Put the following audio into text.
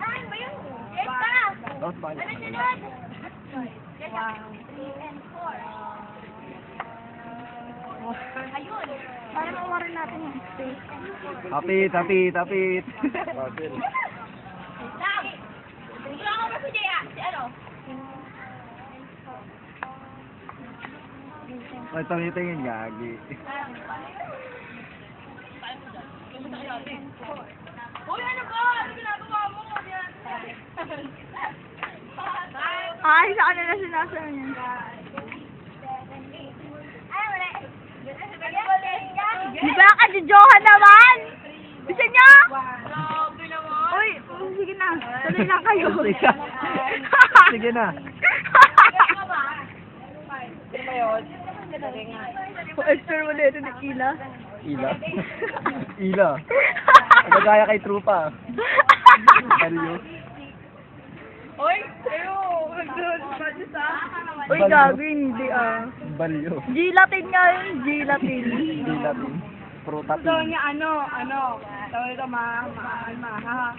Saan ba yun? Yes pa! Not bad. Ano sunod? Yes, 3 and 4. Ayun. Para mawarin natin yung space. Tapit, tapit, tapit. Lang! Wala ka ba si Jaya? Si ano? Ay, tingin gagi. Uy, ano ba? Ano ginagawa mo? Ay, sa kanila sinasabi niya. Ay, wala. Di ba ka-jojohan naman? Bisa niya? Grabe naman. Uy, sige na. Tuloy lang kayo. Sige. Sige na. Ano ba? Ano ba yun? Expert mo na ito ng ila. Ila. Ila. Nagaya kay trupa. Baryo. Uy, pero, Uy, gago, hindi ah. Baryo. G-Latin nga yun, G-Latin. Hindi natin. Pro tapin. niya ano, tawag ito, ha.